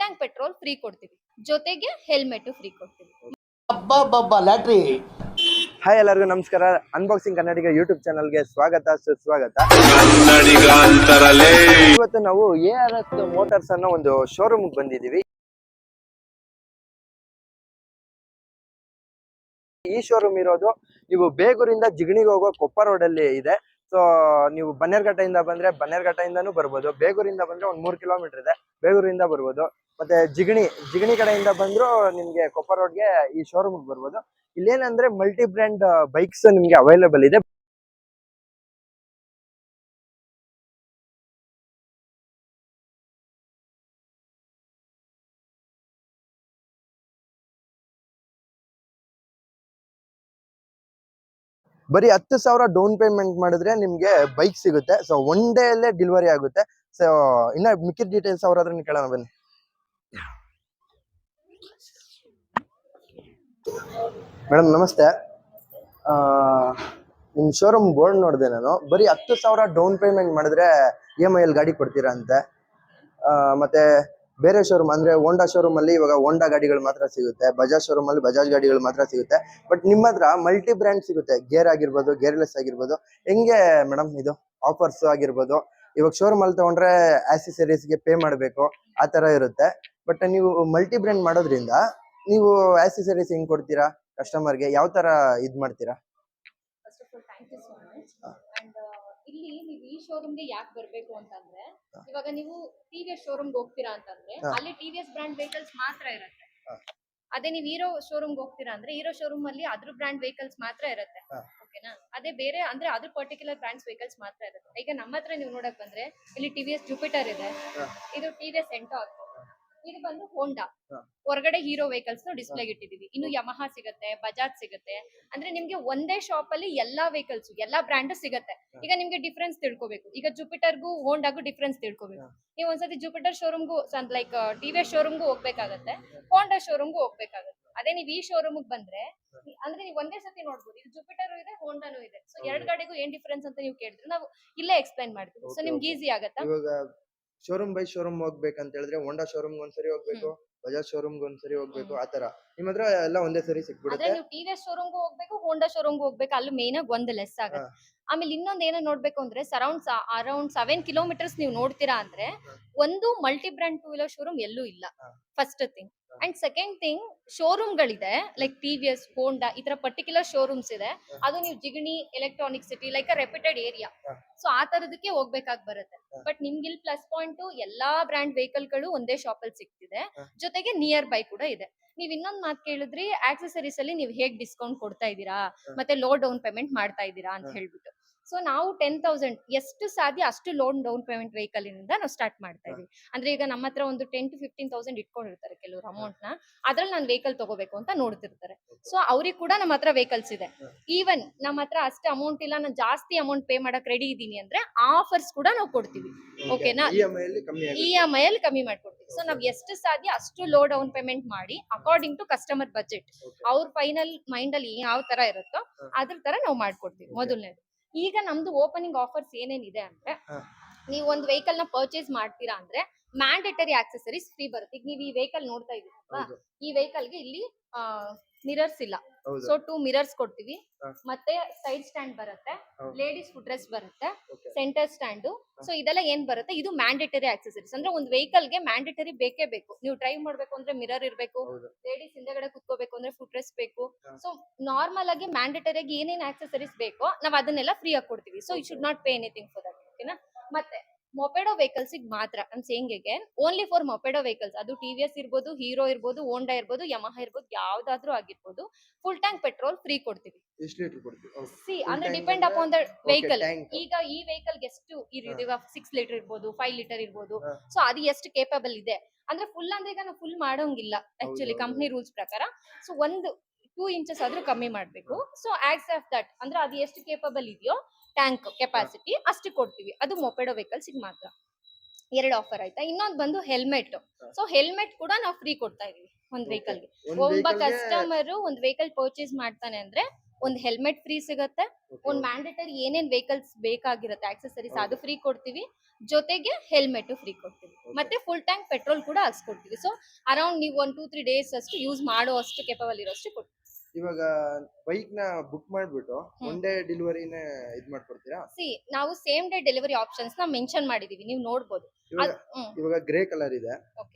Tank petrol free ಕೊಡ್ತೀವಿ, ಜೊತೆಗೆ helmet free ಕೊಡ್ತೀವಿ. ಲ್ಯಾಟ್ರಿ. ಹಾಯ್ ಎಲ್ಲರಿಗೂ ನಮಸ್ಕಾರ. ಅನ್ಬಾಕ್ಸಿಂಗ್ ಕನ್ನಡಿಗ ಯೂಟ್ಯೂಬ್ ಚಾನಲ್ಗೆ ಸ್ವಾಗತ ಸುಸ್ವಾಗತ. ಇವತ್ತು ನಾವು ARS ಮೋಟಾರ್ಸ್ ಅನ್ನೋ ಒಂದು ಶೋರೂಮ್ ಬಂದಿದ್ದೀವಿ. ಈ ಶೋರೂಮ್ ಇರೋದು ನೀವು ಬೇಗೂರಿಂದ ಜಿಗಣಿಗೆ ಹೋಗೋ ಕೊಪ್ಪ ರೋಡ್ ಅಲ್ಲಿ ಇದೆ. ಸೊ ನೀವು ಬನ್ನೇರ್ಘಟ್ಟದಿಂದ ಬಂದ್ರೆ ಬನ್ನೇರ್ಘಟ್ಟದಿಂದನೂ ಬರ್ಬೋದು, ಬೇಗೂರಿಂದ ಬಂದ್ರೆ ಒಂದು 3 ಕಿಲೋಮೀಟರ್ ಇದೆ, ಬೇಗೂರಿಂದ ಬರ್ಬೋದು. ಮತ್ತೆ ಜಿಗಣಿ ಕಡೆಯಿಂದ ಬಂದ್ರು ನಿಮ್ಗೆ ಕೊಪ್ಪ ರೋಡ್ಗೆ ಈ ಶೋರೂಮ್ ಬರ್ಬೋದು. ಇಲ್ಲೇನಂದ್ರೆ ಮಲ್ಟಿ ಬ್ರ್ಯಾಂಡ್ ಬೈಕ್ಸ್ ನಿಮ್ಗೆ ಅವೈಲೇಬಲ್ ಇದೆ. ಬರೀ 10,000 ಡೌನ್ ಪೇಮೆಂಟ್ ಮಾಡಿದ್ರೆ ನಿಮ್ಗೆ ಬೈಕ್ ಸಿಗುತ್ತೆ. ಸೊ ಒನ್ ಡೇ ಅಲ್ಲೇ ಡೆಲಿವರಿ ಆಗುತ್ತೆ. ಸೊ ಇನ್ನ ಮಿಕ್ಕಿದ ಡೀಟೇಲ್ಸ್ ಅವ್ರ ಹತ್ರ ಕೇಳೋಣ ಬನ್ನಿ. ಮೇಡಮ್ ನಮಸ್ತೆ. ನಿಮ್ ಶೋರೂಮ್ ಬೋರ್ಡ್ ನೋಡಿದೆ ನಾನು. ಬರೀ 10,000 ಡೌನ್ ಪೇಮೆಂಟ್ ಮಾಡಿದ್ರೆ EMI ಅಲ್ಲಿ ಗಾಡಿ ಕೊಡ್ತೀರಾ ಅಂತೆ. ಮತ್ತೆ ಬೇರೆ ಶೋರೂಮ್ ಅಂದ್ರೆ ಹೋಂಡಾ ಶೋರೂಮ್ ಅಲ್ಲಿ ಇವಾಗ ಹೋಂಡಾ ಗಾಡಿಗಳು ಮಾತ್ರ ಸಿಗುತ್ತೆ, ಬಜಾಜ್ ಶೋರೂಮ್ ಅಲ್ಲಿ ಬಜಾಜ್ ಗಾಡಿಗಳು ಮಾತ್ರ ಸಿಗುತ್ತೆ. ಬಟ್ ನಿಮ್ಮ ಹತ್ರ ಮಲ್ಟಿ ಬ್ರ್ಯಾಂಡ್ ಸಿಗುತ್ತೆ, ಗೇರ್ ಆಗಿರ್ಬೋದು, ಗೇರ್ಲೆಸ್ ಆಗಿರ್ಬೋದು. ಹೆಂಗೆ ಮೇಡಮ್ ಇದು ಆಫರ್ಸ್ ಆಗಿರ್ಬೋದು? ಇವಾಗ ಶೋರೂಮ್ ಅಲ್ಲಿ ತಗೊಂಡ್ರೆ ಆಕ್ಸೆಸರೀಸ್ಗೆ ಪೇ ಮಾಡಬೇಕು, ಆ ತರ ಇರುತ್ತೆ. ಬಟ್ ನೀವು ಮಲ್ಟಿ ಬ್ರ್ಯಾಂಡ್ ಮಾಡೋದ್ರಿಂದ ನೀವು ಆಕ್ಸೆಸರೀಸ್ ಹೆಂಗ್ ಕೊಡ್ತೀರಾ ಕಸ್ಟಮರ್ಗೆ? ಯಾವ ತರ ಇದ್ ಮಾಡ್ತೀರಾ? First of all thank you so much. And ಇಲ್ಲಿ ನೀವು ಈ ಶೋರೂಮ್ಗೆ ಯಾಕೆ ಬರಬೇಕು ಅಂತಂದ್ರೆ, ಇವಾಗ ನೀವು TVS ಶೋರೂಮ್ಗೆ ಹೋಗ್ತೀರಾ ಅಂತಂದ್ರೆ ಅಲ್ಲಿ TVS ಬ್ರ್ಯಾಂಡ್ ವೆಹಿಕಲ್ಸ್ ಮಾತ್ರ ಇರುತ್ತೆ. ಅದೇ ನೀವು ಹೀರೋ ಶೋರೂಮ್ಗೆ ಹೋಗ್ತೀರಾ ಅಂದ್ರೆ ಹೀರೋ ಶೋರೂಮ್ ಅಲ್ಲಿ ಅದ್ರ ಬ್ರ್ಯಾಂಡ್ ವೆಹಿಕಲ್ಸ್ ಮಾತ್ರ ಇರುತ್ತೆ. ಓಕೆನಾ? ಅದೇ ಬೇರೆ ಅಂದ್ರೆ ಅದ್ರ ಪರ್ಟಿಕ್ಯುಲರ್ ಬ್ರ್ಯಾಂಡ್ಸ್ ವೆಹಿಕಲ್ಸ್ ಮಾತ್ರ ಇರುತ್ತೆ. ಈಗ ನಮ್ಮ ಹತ್ರ ನೀವು ನೋಡಕ್ ಬಂದ್ರೆ ಇಲ್ಲಿ TVS ಜುಪಿಟರ್ ಇದೆ, ಇದು TVS ಎಂಟಾರ್, ಇದು ಬಂದು ಹೋಂಡಾ. ಹೊರಗಡೆ ಹೀರೋ ವೆಹಿಕಲ್ಸ್ ಡಿಸ್ಪ್ಲೇಗೆ ಇಟ್ಟಿದೀವಿ. ಇನ್ನು ಯಮಹಾ ಸಿಗುತ್ತೆ, ಬಜಾಜ್ ಸಿಗುತ್ತೆ. ಅಂದ್ರೆ ನಿಮ್ಗೆ ಒಂದೇ ಶಾಪ್ ಅಲ್ಲಿ ಎಲ್ಲಾ ವೆಹಿಕಲ್ಸ್ ಎಲ್ಲಾ ಬ್ರ್ಯಾಂಡ್ ಸಿಗುತ್ತೆ. ಈಗ ನಿಮ್ಗೆ ಡಿಫ್ರೆನ್ಸ್ ತಿಳ್ಕೊಬೇಕು, ಈಗ ಜುಪಿಟರ್ಗೂ ಹೋಂಡಾಗೂ ಡಿಫ್ರೆನ್ಸ್ ತಿಳ್ಕೊಬೇಕು. ನೀವು ಒಂದ್ಸತಿ ಜುಪಿಟರ್ ಶೋರೂಮ್ಗೂ ಲೈಕ್ TVS ಶೋರೂಮ್ಗೂ ಹೋಗ್ಬೇಕಾಗತ್ತೆ, ಹೋಂಡಾ ಶೋರೂಮ್ಗೂ ಹೋಗ್ಬೇಕಾಗತ್ತೆ. ಅದೇ ನೀವು ಈ ಶೋರೂಮ್ಗೆ ಬಂದ್ರೆ ಅಂದ್ರೆ ನೀವು ಒಂದೇ ಸತಿ ನೋಡ್ಬೋದು, ಇದು ಜುಪಿಟರ್ ಇದೆ, ಹೋಂಡಾನು ಇದೆ. ಸೊ ಎರಡ್ ಗಾಡಿಗೂ ಏನ್ ಡಿಫ್ರೆನ್ಸ್ ಅಂತ ನೀವು ಕೇಳಿದ್ರೆ ನಾವು ಇಲ್ಲೇ ಎಕ್ಸ್ಪ್ಲೈನ್ ಮಾಡ್ತೀವಿ. ಸೊ ನಿಮ್ಗೆ ಈಸಿ ಆಗತ್ತಾ? ಶೋರೂಮ್ ಬೈ ಶೋರೂಮ್ ಹೋಗ್ಬೇಕಂತ ಹೇಳಿದ್ರೆ ಹೋಂಡಾ ಶೋರೂಮ್ ಒಂದ್ಸರಿ ಹೋಗ್ಬೇಕು, ಬಜಾಜ್ ಶೋರೂಮ್ ಒಂದ್ಸರಿ ಹೋಗ್ಬೇಕು, ಆತರ ನಿಮ್ಮ ಹತ್ರ ಎಲ್ಲ ಒಂದೇ ಸರಿ ಸಿಕ್ಬಿಡುತ್ತೆ. ನೀವು TVS ಶೋರೂಮ್ಗೂ ಹೋಗ್ಬೇಕು, ಹೋಂಡಾ ಶೋರೂಮ್ಗೂ ಹೋಗ್ಬೇಕು, ಅಲ್ಲಿ ಮೇನ್ ಆಗಿ ಒಂದು ಲೆಸ್ ಆಗುತ್ತೆ. ಆಮೇಲೆ ಇನ್ನೊಂದ್ ಏನೋ ನೋಡ್ಬೇಕು ಅಂದ್ರೆ ಅರೌಂಡ್ 7 ಕಿಲೋಮೀಟರ್ಸ್ ನೀವು ನೋಡ್ತೀರಾ ಅಂದ್ರೆ ಒಂದು multi brand two wheeler showroom ಎಲ್ಲೂ ಇಲ್ಲ, first thing. And second thing, showroom ಗಳಿದೆ ಲೈಕ್ TVS, ಹೋಂಡಾ ಈ ತರ ಪರ್ಟಿಕ್ಯುಲರ್ ಶೋರೂಮ್ಸ್ ಇದೆ. ಅದು ನೀವು Jigani, electronic city like reputed area, so ಆ ತರದಕ್ಕೆ ಹೋಗ್ಬೇಕಾಗಿ ಬರುತ್ತೆ. ಬಟ್ ನಿಮ್ಗೆ ಇಲ್ಲಿ ಪ್ಲಸ್ ಪಾಯಿಂಟ್ ಎಲ್ಲಾ ಬ್ರ್ಯಾಂಡ್ ವೆಹಿಕಲ್ ಗಳು ಒಂದೇ ಶಾಪ್ ಅಲ್ಲಿ ಸಿಗ್ತಿದೆ, ಜೊತೆಗೆ ನಿಯರ್ ಬೈ ಕೂಡ ಇದೆ. ನೀವ್ ಇನ್ನೊಂದ್ ಮಾತು ಕೇಳಿದ್ರಿ, ಆಕ್ಸೆಸರೀಸ್ ಅಲ್ಲಿ ನೀವು ಹೇಗ್ ಡಿಸ್ಕೌಂಟ್ ಕೊಡ್ತಾ ಇದೀರಾ ಮತ್ತೆ ಲೋ ಡೌನ್ ಪೇಮೆಂಟ್ ಮಾಡ್ತಾ ಇದೀರಾ ಅಂತ ಹೇಳ್ಬಿಟ್ಟು. ಸೊ ನಾವು 10,000 ಎಷ್ಟು ಸಾಧ್ಯ ಅಷ್ಟು ಲೋನ್ ಡೌನ್ ಪೇಮೆಂಟ್ ವೆಹಿಕಲ್ ಇಂದ ನಾವು ಸ್ಟಾರ್ಟ್ ಮಾಡ್ತಾ ಇದೀವಿ. ಅಂದ್ರೆ ಈಗ ನಮ್ಮ ಹತ್ರ ಒಂದು 10 to 15,000 ಇಟ್ಕೊಂಡಿರ್ತಾರೆ ಕೆಲವರು ಅಮೌಂಟ್ ನ, ಅದ್ರಲ್ಲಿ ನಾನು ವೆಹಿಕಲ್ ತಗೋಬೇಕು ಅಂತ ನೋಡ್ತಿರ್ತಾರೆ. ಸೊ ಅವ್ರಿಗೆ ಕೂಡ ನಮ್ಮ ಹತ್ರ ವೆಹಿಕಲ್ಸ್ ಇದೆ. ಈವನ್ ನಮ್ಮ ಹತ್ರ ಅಷ್ಟೇ ಅಮೌಂಟ್ ಇಲ್ಲ, ನಾನು ಜಾಸ್ತಿ ಅಮೌಂಟ್ ಪೇ ಮಾಡಕ್ ರೆಡಿ ಇದೀನಿ ಅಂದ್ರೆ ಆಫರ್ಸ್ ಕೂಡ ನಾವು ಕೊಡ್ತೀವಿ. ಓಕೆನಾ? EMI ಅಲ್ಲಿ ಕಮ್ಮಿ ಮಾಡ್ಕೊಡ್ತೀವಿ. ಸೊ ನಾವ್ ಎಷ್ಟು ಸಾಧ್ಯ ಅಷ್ಟು ಲೋ ಡೌನ್ ಪೇಮೆಂಟ್ ಮಾಡಿ ಅಕಾರ್ಡಿಂಗ್ ಟು ಕಸ್ಟಮರ್ ಬಜೆಟ್, ಅವ್ರ ಫೈನಲ್ ಮೈಂಡ್ ಅಲ್ಲಿ ಯಾವ ತರ ಇರುತ್ತೋ ಅದ್ರ ತರ ನಾವು ಮಾಡ್ಕೊಡ್ತೀವಿ. ಮೊದಲನೇದು, ಈಗ ನಮ್ದು ಓಪನಿಂಗ್ ಆಫರ್ಸ್ ಏನೇನಿದೆ ಅಂದ್ರೆ, ನೀವು ಒಂದು ವೆಹಿಕಲ್ ನ ಪರ್ಚೇಸ್ ಮಾಡ್ತೀರಾ ಅಂದ್ರೆ ಮ್ಯಾಂಡೇಟರಿ ಆಕ್ಸೆಸರೀಸ್ ಫ್ರೀ ಬರುತ್ತೆ. ಈಗ ನೀವು ಈ ವೆಹಿಕಲ್ ನೋಡ್ತಾ ಇದೀರಾ, ಈ ವೆಹಿಕಲ್ ಗೆ ಇಲ್ಲಿ ಮಿರರ್ಸ್ ಇಲ್ಲ, ಸೊ 2 ಮಿರರ್ಸ್ ಕೊಡ್ತೀವಿ. ಮತ್ತೆ ಸೈಡ್ ಸ್ಟ್ಯಾಂಡ್ ಬರುತ್ತೆ, ಲೇಡೀಸ್ ಫುಡ್ ರೆಸ್ಟ್ ಬರುತ್ತೆ, ಸೆಂಟರ್ ಸ್ಟ್ಯಾಂಡ್. ಸೊ ಇದೆಲ್ಲ ಏನ್ ಬರುತ್ತೆ, ಇದು ಮ್ಯಾಂಡೇಟರಿ ಆಕ್ಸೆಸರೀಸ್. ಅಂದ್ರೆ ಒಂದು ವೆಹಿಕಲ್ ಗೆ ಮ್ಯಾಂಡೇಟರಿ ಬೇಕೇ ಬೇಕು. ನೀವು ಡ್ರೈವ್ ಮಾಡ್ಬೇಕು ಅಂದ್ರೆ ಮಿರರ್ ಇರ್ಬೇಕು, ಲೇಡೀಸ್ ಹಿಂದೆಗಡೆ ಕುತ್ಕೋಬೇಕು ಅಂದ್ರೆ ಫುಡ್ ರೆಸ್ಟ್ ಬೇಕು. ಸೊ ನಾರ್ಮಲ್ ಆಗಿ ಮ್ಯಾಂಡೇಟರಿ ಆಗಿ ಏನೇನ್ ಆಕ್ಸೆಸರೀಸ್ ಬೇಕೋ ನಾವ್ ಅದನ್ನೆಲ್ಲ ಫ್ರೀ ಆಗಿ ಕೊಡ್ತೀವಿ. So you should not pay anything for that. ಓಕೆನಾ? ಮತ್ತೆ ಮೊಪೆಡೋ ವೆಹಿಕಲ್ಸ್ ಮಾತ್ರ I am saying again, only for ಮೊಪೆಡೋ ವೆಹಿಕಲ್ಸ್, ಅದು TVS ಇರ್ಬೋದು, ಹೀರೋ ಇರ್ಬೋದು, ಹೋಂಡಾ ಇರ್ಬೋದು, ಯಮಹಾ ಇರ್ಬೋದು, ಯಾವ್ದಾದ್ರೂ ಆಗಿರ್ಬೋದು, ಫುಲ್ ಟ್ಯಾಂಕ್ ಪೆಟ್ರೋಲ್ ಫ್ರೀ ಕೊಡ್ತೀವಿ. ಎಷ್ಟು ಲೀಟರ್ ಕೊಡ್ತೀವಿ? ಸಿ ಅಂದ್ರೆ ಡಿಪೆಂಡ್ ಅಪಾನ್ ದ ವೆಹಿಕಲ್. ಈಗ ಈ ವೆಹಿಕಲ್ ಎಷ್ಟು ಇವಾಗ 6 ಲೀಟರ್ ಇರ್ಬೋದು, 5 ಲೀಟರ್ ಇರ್ಬೋದು. ಸೊ ಅದು ಎಷ್ಟು ಕೇಪಬಲ್ ಇದೆ ಅಂದ್ರೆ ಫುಲ್ ಅಂದ್ರೆ ಈಗ ನಾವು ಫುಲ್ ಮಾಡೋಂಗಿಲ್ಲ ಆಕ್ಚುಲಿ ಕಂಪ್ನಿ ರೂಲ್ಸ್ ಪ್ರಕಾರ. ಸೊ ಒಂದು 2 ಇಂಚಸ್ ಆದ್ರೂ ಕಮ್ಮಿ ಮಾಡ್ಬೇಕು. ಸೊ ಆಸ್ ಆಫ್ ದಟ್ ಅಂದ್ರೆ ಅದು ಎಷ್ಟು ಕೇಪಬಲ್ ಇದೆಯೋ ಟ್ಯಾಂಕ್ ಕೆಪಾಸಿಟಿ ಅಷ್ಟು ಕೊಡ್ತೀವಿ. ಅದು ಮೊಪೆಡೋ ವೆಹಿಕಲ್ಸ್ ಮಾತ್ರ. 2 ಆಫರ್ ಆಯ್ತಾ. ಇನ್ನೊಂದು ಬಂದು ಹೆಲ್ಮೆಟ್. ಸೊ ಹೆಲ್ಮೆಟ್ ಕೂಡ ನಾವು ಫ್ರೀ ಕೊಡ್ತಾ ಇದೀವಿ ಒಂದ್ ವೆಹಿಕಲ್ ಗೆ. ಒಬ್ಬ ಕಸ್ಟಮರ್ ಒಂದ್ ವೆಹಿಕಲ್ ಪರ್ಚೇಸ್ ಮಾಡ್ತಾನೆ ಅಂದ್ರೆ ಒಂದ್ ಹೆಲ್ಮೆಟ್ ಫ್ರೀ ಸಿಗುತ್ತೆ, ಒಂದ್ ಮ್ಯಾಂಡೇಟರಿ ಏನೇನ್ ವೆಹಿಕಲ್ಸ್ ಬೇಕಾಗಿರುತ್ತೆ ಆಕ್ಸೆಸರೀಸ್ ಅದು ಫ್ರೀ ಕೊಡ್ತೀವಿ, ಜೊತೆಗೆ ಹೆಲ್ಮೆಟ್ ಫ್ರೀ ಕೊಡ್ತೀವಿ, ಮತ್ತೆ ಫುಲ್ ಟ್ಯಾಂಕ್ ಪೆಟ್ರೋಲ್ ಕೂಡ ಹಾಕ್ಸ್ಕೊಡ್ತೀವಿ. ಸೊ ಅರೌಂಡ್ ನೀವು 1-2-3 ಡೇಸ್ ಅಷ್ಟು ಯೂಸ್ ಮಾಡೋ ಅಷ್ಟು ಕೆಪಬಲ್ ಇರೋಷ್ಟು ಕೊಡ್ತೀವಿ. ಇವಾಗ ಬೈಕ್ ನ ಬುಕ್ ಮಾಡ್ಬಿಟ್ಟು ಒನ್ ಡೇ ಡೆಲಿವರಿನೇ ಇದ್ ಮಾಡ್ಕೊಡ್ತೀರಾ? ನಾವು ಸೇಮ್ ಡೇ ಡೆಲಿವರಿ ಆಪ್ಷನ್ಸ್ ನ ಮೆನ್ಷನ್ ಮಾಡಿದೀವಿ, ನೀವು ನೋಡ್ಬೋದು. ಇವಾಗ ಗ್ರೇ ಕಲರ್ ಇದೆ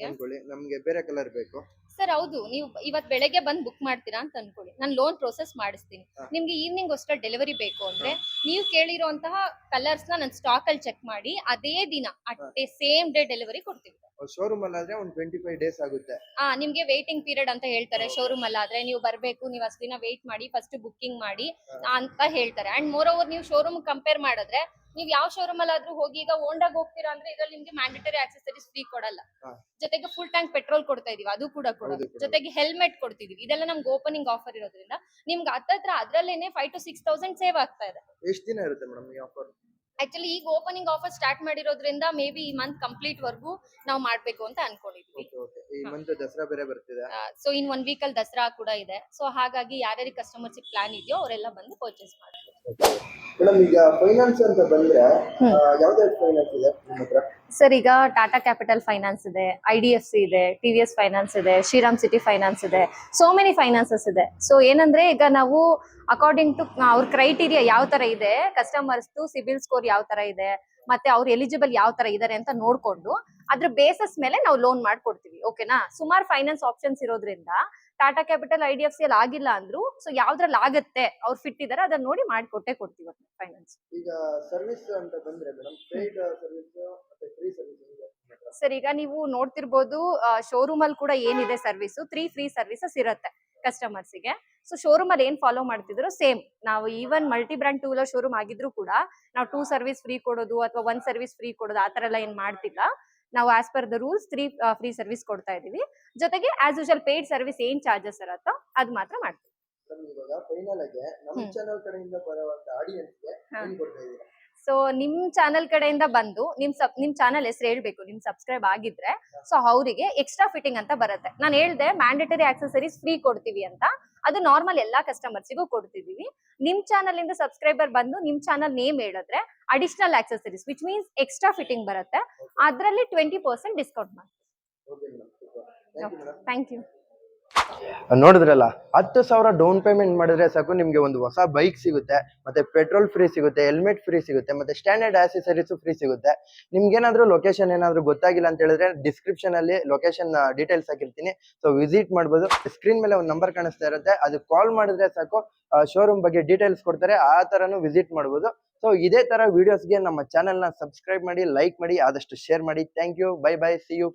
ಅನ್ಕೊಳ್ಳಿ, ನಮ್ಗೆ ಬೇರೆ ಕಲರ್ ಬೇಕು. ಸರ್ ಹೌದು, ನೀವು ಇವತ್ ಬೆಳಗ್ಗೆ ಬಂದು ಬುಕ್ ಮಾಡ್ತೀರಾ ಅಂತ ಅನ್ಕೊಳ್ಳಿ, ನಾನು ಲೋನ್ ಪ್ರೊಸೆಸ್ ಮಾಡಿಸ್ತೀನಿ. ನಿಮ್ಗೆ ಈವ್ನಿಂಗ್ ಅಷ್ಟೇ ಡೆಲಿವರಿ ಬೇಕು ಅಂದ್ರೆ ನೀವು ಕೇಳಿರುವಂತಹ ಕಲರ್ಸ್ ನ ನಾನು ಸ್ಟಾಕ್ ಅಲ್ಲಿ ಚೆಕ್ ಮಾಡಿ ಅದೇ ದಿನ ಅಷ್ಟೇ ಸೇಮ್ ಡೇ ಡೆಲಿವರಿ ಕೊಡ್ತೀವಿ. ಶೋರೂಮ್ ಅಲ್ಲಿ ಆದ್ರೆ ಒಂದು 25 ಡೇಸ್ ಆಗುತ್ತೆ. ನಿಮ್ಗೆ ವೇಟಿಂಗ್ ಪೀರಿಯಡ್ ಅಂತ ಹೇಳ್ತಾರೆ. ಶೋರೂಮ್ ಅಲ್ಲಿ ಆದ್ರೆ ನೀವು ಬರ್ಬೇಕು, ನೀವು ಅಷ್ಟು ದಿನ ವೇಟ್ ಮಾಡಿ, ಫಸ್ಟ್ ಬುಕ್ಕಿಂಗ್ ಮಾಡಿ ಅಂತ ಹೇಳ್ತಾರೆ. ಅಂಡ್ ಮೋರ್ ಓವರ್ ನೀವು ಶೋರೂಮ್ ಕಂಪೇರ್ ಮಾಡಿದ್ರೆ, ನೀವು ಯಾವ ಶೋರೂಮ್ ಅಲ್ಲಿ ಆದ್ರೂ ಹೋಗಿ ಈಗ ಹೋಂಡಾಗ್ ಹೋಗ್ತೀರಾ ಅಂದ್ರೆ ಇದ್ರಲ್ಲಿ ನಿಮ್ಗೆ ಮ್ಯಾಂಡೇಟರಿ ಆಕ್ಸೆಸರೀಸ್ ಫ್ರೀ ಕೊಡಲ್ಲ, ಜೊತೆಗೆ ಫುಲ್ ಟ್ಯಾಂಕ್ ಪೆಟ್ರೋಲ್ ಕೊಡ್ತಾ ಇದೀವಿ, ಅದು ಕೂಡ ಕೊಡೋದು, ಜೊತೆಗೆ ಹೆಲ್ಮೆಟ್ ಕೊಡ್ತಿದೀವಿ. ಇದೆಲ್ಲ ನಮ್ಗೆ ಓಪನಿಂಗ್ ಆಫರ್ ಇರೋದ್ರಿಂದ ನಿಮ್ಗೆ ಹತ್ತತ್ರ ಅದ್ರಲ್ಲೇನೆ 5,000 to 6,000 ಸೇವ್ ಆಗ್ತಾ ಇದೆ. ಎಷ್ಟು ದಿನ ಇರುತ್ತೆ ಮೇಡಮ್ ಈ ಆಫರ್? ಆಕ್ಚುಲಿ ಈಗ ಓಪನಿಂಗ್ ಆಫರ್ ಸ್ಟಾರ್ಟ್ ಮಾಡಿರೋದ್ರಿಂದ ಮೇ ಬಿ ಈ ಮಂತ್ ಕಂಪ್ಲೀಟ್ ವರ್ಗೂ ನಾವು ಮಾಡ್ಬೇಕು ಅಂತ ಅನ್ಕೊಂಡಿದ್ವಿ. ಈ ಮಂತ್ ದಸರಾ ಬೇರೆ ಬರ್ತಿದೆ, ಸೊ ಇನ್ 1 week ಅಲ್ಲಿ ದಸರಾ ಕೂಡ ಇದೆ. ಸೊ ಹಾಗಾಗಿ ಯಾರ್ಯಾರಿಗೆ ಕಸ್ಟಮರ್ಸ್ ಪ್ಲಾನ್ ಇದೆಯೋ ಅವರೆಲ್ಲ ಬಂದು ಪರ್ಚೇಸ್ ಮಾಡ್ತಾರೆ. ಮೇಡಮ್ ಈಗ ಫೈನಾನ್ಸ್ ಅಂತ ಬಂದ್ರೆ ಯಾವ್ದು ಫೈನಾನ್ಸ್ ಇದೆ ನಿಮ್ಮ ಹತ್ರ? ಸರ್ ಈಗ ಟಾಟಾ ಕ್ಯಾಪಿಟಲ್ ಫೈನಾನ್ಸ್ ಇದೆ, IDFC ಇದೆ, TVS ಫೈನಾನ್ಸ್ ಇದೆ, ಶ್ರೀರಾಮ್ ಸಿಟಿ ಫೈನಾನ್ಸ್ ಇದೆ, ಸೋ ಮೆನಿ ಫೈನಾನ್ಸಸ್ ಇದೆ. ಸೊ ಏನಂದ್ರೆ ಈಗ ನಾವು ಅಕಾರ್ಡಿಂಗ್ ಟು ಅವ್ರ ಕ್ರೈಟೀರಿಯಾ ಯಾವ ತರ ಇದೆ, ಕಸ್ಟಮರ್ಸ್ ಸಿಬಿಲ್ ಸ್ಕೋರ್ ಯಾವ ತರ ಇದೆ, ಮತ್ತೆ ಅವ್ರು ಎಲಿಜಿಬಲ್ ಯಾವ ತರ ಇದಾರೆ ಅಂತ ನೋಡ್ಕೊಂಡು ಅದ್ರ ಬೇಸಸ್ ಮೇಲೆ ನಾವು ಲೋನ್ ಮಾಡ್ಕೊಡ್ತೀವಿ. ಓಕೆನಾ? ಸುಮಾರು ಫೈನಾನ್ಸ್ ಆಪ್ಷನ್ಸ್ ಇರೋದ್ರಿಂದ ಟಾಟಾ ಕ್ಯಾಪಿಟಲ್ IDFC ಅಲ್ಲಿ ಆಗಿಲ್ಲ ಅಂದ್ರು ಸೊ ಯಾವ್ದ್ರಲ್ಲಿ ಆಗತ್ತೆ ಅವ್ರು ಫಿಟ್ ಇದಾರೆ ಅದನ್ನ ನೋಡಿ ಮಾಡ್ಕೊಟ್ಟೆ ಕೊಡ್ತೀವಿ ಫೈನಾನ್ಸ್. ಈಗ ಸರ್ವಿಸ್ ಅಂತ ಬಂದ್ರೆ ಮೇಡಮ್, ಪೇಯ್ಡ್ ಸರ್ವಿಸ್ ಮತ್ತೆ ಫ್ರೀ ಸರ್ವಿಸ್ ಸರ್ ಈಗ ನೀವು ನೋಡ್ತಿರ್ಬೋದು, ಶೋರೂಮ್ ಅಲ್ಲಿ ಕೂಡ ಏನಿದೆ ಸರ್ವಿಸ್ 3 ಫ್ರೀ ಸರ್ವಿಸಸ್ ಇರುತ್ತೆ ಕಸ್ಟಮರ್ಸ್ ಗೆ. ಸೊ ಶೋರೂಮ್ ಅಲ್ಲಿ ಏನ್ ಫಾಲೋ ಮಾಡ್ತಿದ್ರು ಸೇಮ್ ನಾವು even multi brand 2 wheeler showroom ಆಗಿದ್ರು ಕೂಡ ನಾವು 2 ಸರ್ವಿಸ್ ಫ್ರೀ ಕೊಡೋದು ಅಥವಾ 1 ಸರ್ವಿಸ್ ಫ್ರೀ ಕೊಡೋದು ಆತರ ಎಲ್ಲ ಏನ್ ಮಾಡ್ತಿಲ್ಲ. ನಾವು as per the rules 3 free service ಕೊಡ್ತಾ ಇದೀವಿ, ಜೊತೆಗೆ ಆಸ್ ಯೂಶುವಲ್ ಪೇಯ್ಡ್ ಸರ್ವಿಸ್ ಏನ್ ಚಾರ್ಜಸ್ ಇರುತ್ತೋ ಅದು ಮಾತ್ರ ಮಾಡ್ತೀವಿ. ಇವಾಗ ಫೈನಲ್ ಆಗಿ ನಮ್ಮ ಚಾನೆಲ್ ಕಡೆಯಿಂದ ಬರುವಂತ ಆಡಿಯನ್ಸ್ ಗೆ ಏನು ಕೊಡ್ತಾ ಇದೀರಾ? ಸೊ ನಿಮ್ ಚಾನೆಲ್ ಕಡೆಯಿಂದ ಬಂದು ನಿಮ್ ಚಾನೆಲ್ ಹೆಸರು ಹೇಳ್ಬೇಕು, ನಿಮ್ ಸಬ್ಸ್ಕ್ರೈಬ್ ಆಗಿದ್ರೆ ಸೊ ಅವರಿಗೆ ಎಕ್ಸ್ಟ್ರಾ ಫಿಟ್ಟಿಂಗ್ ಅಂತ ಬರುತ್ತೆ. ನಾನು ಹೇಳ್ದೆ ಮ್ಯಾಂಡೇಟರಿ ಆಕ್ಸೆಸರೀಸ್ ಫ್ರೀ ಕೊಡ್ತೀವಿ ಅಂತ, ಅದು ನಾರ್ಮಲ್ ಎಲ್ಲಾ ಕಸ್ಟಮರ್ಸಿಗೂ ಕೊಡ್ತಿದೀವಿ. ನಿಮ್ ಚಾನೆಲ್ ಇಂದ ಸಬ್ಸ್ಕ್ರೈಬರ್ ಬಂದು ನಿಮ್ ಚಾನೆಲ್ ನೇಮ್ ಹೇಳಿದ್ರೆ additional accessories which means extra fitting ಬರುತ್ತೆ, ಅದರಲ್ಲಿ 20% ಡಿಸ್ಕೌಂಟ್ ಮಾಡ್ತೀವಿ. Thank you. ನೋಡಿದ್ರಲ್ಲ, 10,000 ಡೌನ್ ಪೇಮೆಂಟ್ ಮಾಡಿದ್ರೆ ಸಾಕು ನಿಮ್ಗೆ ಒಂದು ಹೊಸ ಬೈಕ್ ಸಿಗುತ್ತೆ, ಮತ್ತೆ ಪೆಟ್ರೋಲ್ ಫ್ರೀ ಸಿಗುತ್ತೆ, ಹೆಲ್ಮೆಟ್ ಫ್ರೀ ಸಿಗುತ್ತೆ, ಮತ್ತೆ ಸ್ಟ್ಯಾಂಡರ್ಡ್ ಆಕ್ಸೆಸರೀಸ್ ಫ್ರೀ ಸಿಗುತ್ತೆ. ನಿಮ್ಗೆ ಏನಾದ್ರು ಲೊಕೇಶನ್ ಏನಾದ್ರು ಗೊತ್ತಾಗಿಲ್ಲ ಅಂತ ಹೇಳಿದ್ರೆ ಡಿಸ್ಕ್ರಿಪ್ಷನ್ ಅಲ್ಲಿ ಲೊಕೇಶನ್ ಡೀಟೇಲ್ಸ್ ಹಾಕಿರ್ತೀನಿ, ಸೊ ವಿಸಿಟ್ ಮಾಡ್ಬೋದು. ಸ್ಕ್ರೀನ್ ಮೇಲೆ ಒಂದು ನಂಬರ್ ಕಾಣಿಸ್ತಾ ಇರುತ್ತೆ, ಅದು ಕಾಲ್ ಮಾಡಿದ್ರೆ ಸಾಕು ಶೋರೂಮ್ ಬಗ್ಗೆ ಡೀಟೇಲ್ಸ್ ಕೊಡ್ತಾರೆ, ಆ ತರನು ವಿಸಿಟ್ ಮಾಡ್ಬೋದು. ಸೊ ಇದೇ ತರ ವಿಡಿಯೋಸ್ಗೆ ನಮ್ಮ ಚಾನೆಲ್ ನ ಸಬ್ಸ್ಕ್ರೈಬ್ ಮಾಡಿ, ಲೈಕ್ ಮಾಡಿ, ಆದಷ್ಟು ಶೇರ್ ಮಾಡಿ. Thank you, bye bye, see you.